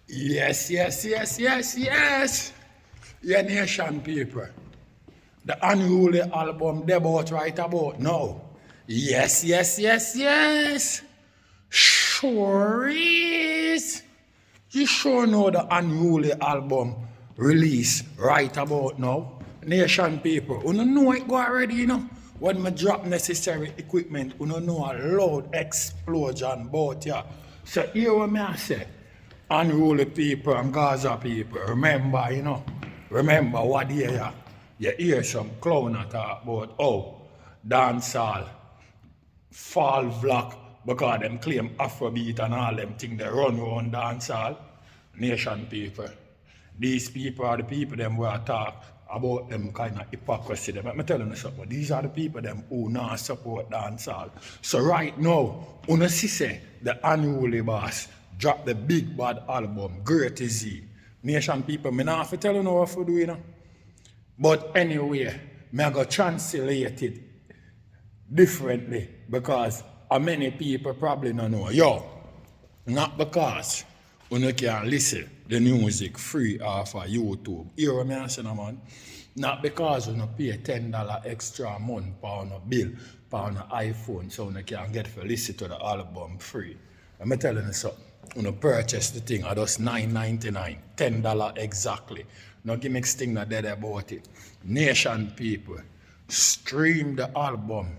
Yes, yes, yes, yes, yes. Your nation people. The unruly album debut right about now. Yes, yes, yes, yes. Sure is. You sure know the unruly album release right about now? Nation people, you don't know it go already, you know. When me drop necessary equipment, you don't know a loud explosion bout ya. So here what me I say, unruly people and Gaza people, remember, you know, remember what year you hear some clown talk about, oh, dancehall fall block because them claim Afrobeat and all them thing they run around dancehall. Nation people. These people are the people them who talk about them kind of hypocrisy. Them. Let me tell you something. These are the people them who not support dancehall. So right now, una see say the unruly boss drop the big bad album, Great Is He. Nation people, me not have to tell you what to do, you know. But anyway, me I go translate it differently because many people probably don't know. Yo, not because you can listen the music free off of YouTube. Hear what I say, man? Not because you pay $10 extra a month on a bill on an iPhone so you can get to listen to the album free. I'm telling you something. You purchase the thing at just $9.99, $10 exactly. No gimmick thing not dead about it. Nation people, stream the album,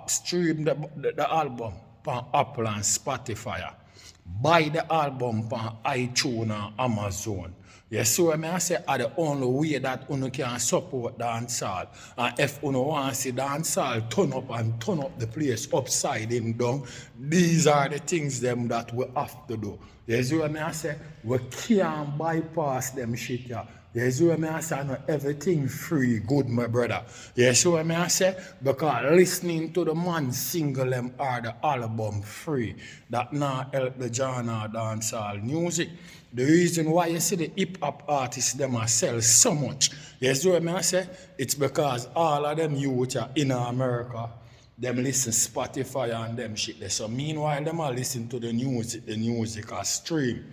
stream the album on Apple and Spotify. Buy the album on iTunes and Amazon. You see what I say? Are the only way that you can support dancehall. And if you want to see dancehall turn up and turn up the place upside and down, these are the things them that we have to do. You see what I say? We can't bypass them shit here. You see what I say? No, everything free, good, my brother. You see what I say? Because listening to the man single them or the album free, that not help the genre dancehall music. The reason why you see the hip-hop artists them are sell so much, you see what I say? It's because all of them youth are in America, them listen Spotify and them shit there. So meanwhile, them are listen to the music are stream.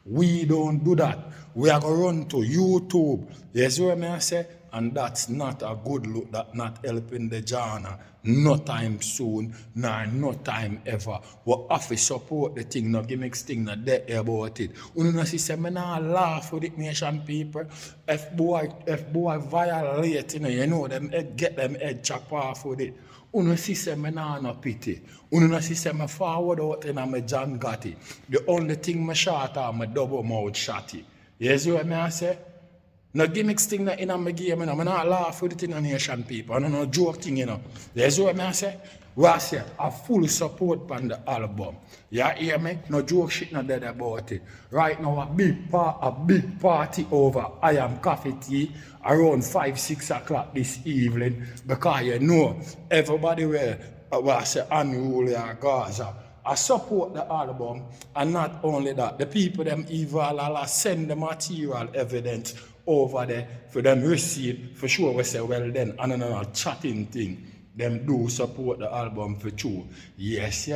We don't do that. We are going to run to YouTube. You see what I say? And that's not a good look. That's not helping the genre. No time soon, nor no time ever. We have to support the thing, no gimmicks thing, not there about it. You know, see, say, me not laugh with it, nation people. If boy violate, you know, them get them head chop off with it. Uno see say me nah no pity. Uno see say me forward out in a me John Gotti. The only thing me short are my double mouth shotty. You see what I say? No gimmicks thing that in a me game, you know. I not laugh with it in a nation people. I don't know joke thing, you know. You see what I say? We say a full support on the album. You hear me? No joke shit not dead about it. Right now a big party over I Am Coffee Tea around 5-6 o'clock this evening because you know everybody will say unruly or Gaza. I support the album and not only that, the people them even send the material evidence over there for them receive for sure we say well then and another chatting thing. Them do support the album for true. Yes.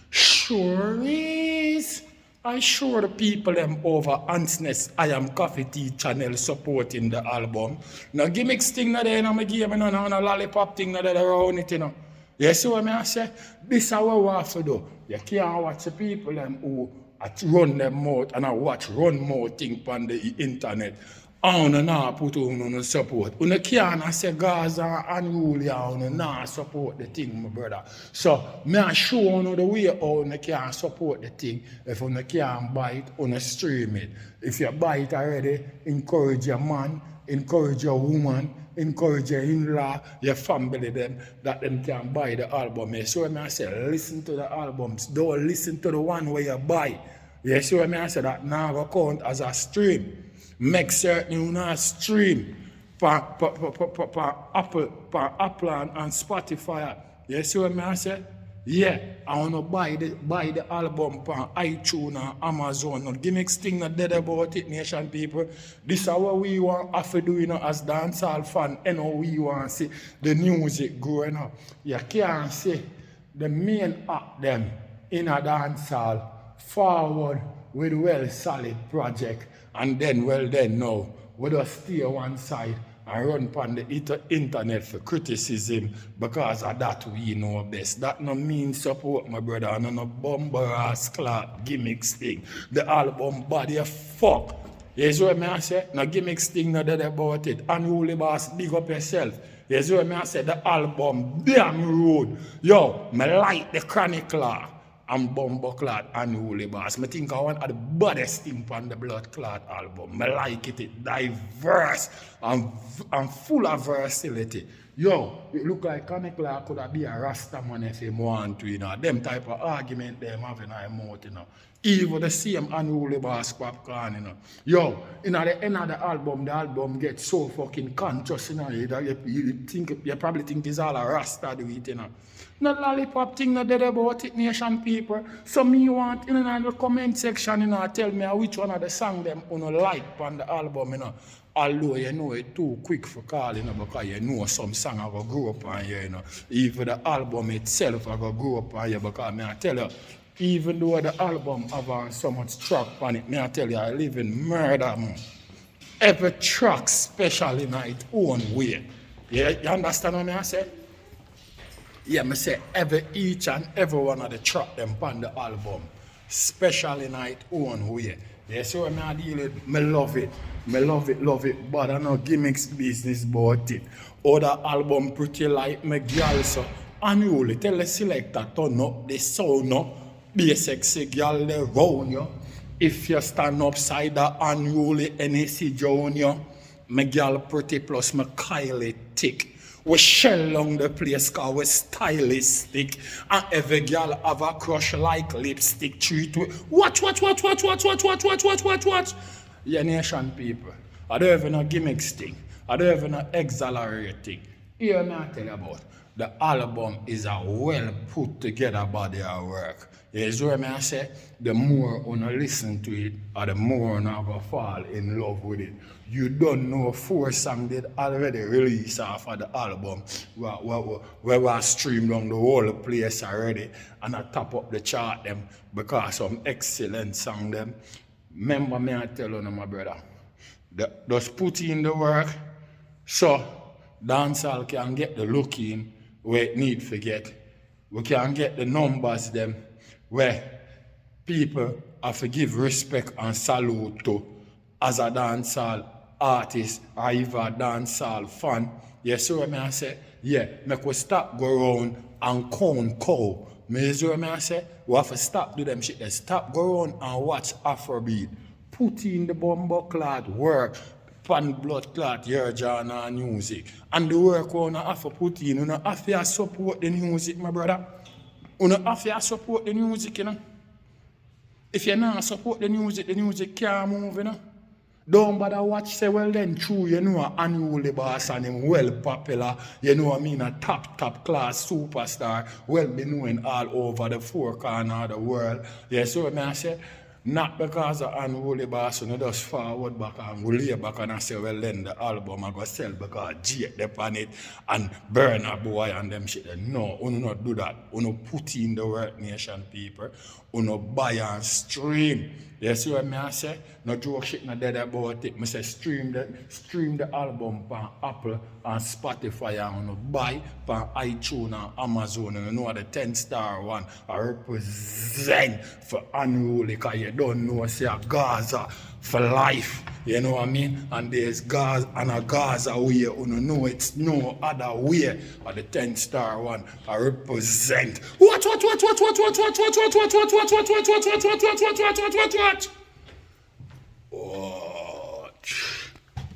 Sure is. I sure the people them over Ansness I Am Coffee Tea channel supporting the album. Now gimmicks thing na there in my game, no lollipop thing na there around it, you know. You see what I say? This is what we have to do. You can't watch the people them who run them mouth and I watch run mouth thing on the internet. I don't know put on support. You can't say Gaza unruly and not support the thing, my brother. So, I show you the way how you can support the thing. If you can't buy it, you stream it. If you buy it already, encourage your man, encourage your woman, encourage your in-law, your family, them, that them can buy the album. So I say, listen to the albums. Don't listen to the one where you buy. You see what I say? That now count as a stream. Make certain you not stream for Apple and Spotify. You see what I say? Yeah, I want to buy the album on iTunes and Amazon. No gimmicks thing not dead about it, nation people. This is what we want to do, you know, as dancehall fan. You know, we want to see the music growing up. You can't see the main act them in a dancehall forward with well solid project, and then now, we just stay one side and run upon the internet for criticism because of that we know best. That no mean support, my brother, and no bumper ass clock gimmicks thing. The album body fuck. You see what me I say? No gimmicks thing no dead about it. Unruly boss, big up yourself. You see what me I say? The album damn road. Yo, me like the chronicler and Bumbleclad Unruly boss. I think I want the baddest thing on the Blood Clot album. I like it. It's diverse and full of versatility. Yo, it look like Chronicler could have been a Rasta man if he want to, you know. Them type of argument them having in their mouth, you know. Even the same Unruly boss Popcaan, you know. Yo, in the end of the album gets so fucking conscious, you know. You probably think it's all a Rasta do it, you know. Not lollipop thing not dead about it, nation people. So me want in the comment section, you know, tell me which one of the song them you know, like on the album, you know. Although you know it too quick for call, you know, because you know some song I go grow up on here, you know. Even the album itself I go grow up on here because me I tell you, even though the album have so much track on it, me I tell you I live in murder, man. Every track special in its own way. Yeah, you understand what I say? Yeah, me say each and every one of the track them on the album, special in its own way. Yeah, so when I deal with, me love it, but I know gimmicks business about it. Other album pretty like me girl, so Unruly tell the selector turn up the sound up, be a sexy girl they round you. If you stand upside the Unruly NAC join you, me girl pretty plus me Kylie thick. We shell on the place cause we stylistic. And every girl have a crush like lipstick. Treat with watch. Yeah, nation people. I don't have no gimmicks thing. I don't have no exhilarating. Here me I tell you about. The album is a well put together body of work. You see what I say? The more you listen to it, or the more you go fall in love with it. You don't know 4 songs did already released off of the album where we stream down the whole place already and I top up the chart them because some excellent song them. Remember me I tell you my brother, just put in the work so dancehall can get the look in where it need to get. We can get the numbers them where people have to give respect and salute to as a dancehall artist or even a dancehall fan. You see what I say? Yeah, make we stop go around and count cow. You see what I say? We have to stop do them shit. They stop go around and watch Afrobeat. Put in the Bumbleclad work. Pan blood clot your genre music. And the work we have to put in, you know, have to support the music, my brother. You know, have to support the music, you know. If you not support the music can't move, you know. Don't bother watch, say, well then, true, you know, Unruly boss and him well popular, you know what I mean, a top class superstar, well be known all over the 4 corners of the world. Yeah, so I say, not because of Unruly boss, you know, just forward back and we lay back and I say, well then, the album I go sell because Jake up on it and burn a boy and them shit. No, you not do that. You put in the work, nation people. You buy and stream. You see what I say? No joke shit not dead about it. I say stream the album on Apple and Spotify and you buy on iTunes and Amazon and you know the 10-star one I represent for Unruly because you don't know say a Gaza for life. You know what I mean? And there's Gaza and a Gaza way. You know it's no other way. Or the 10-star one I represent. What?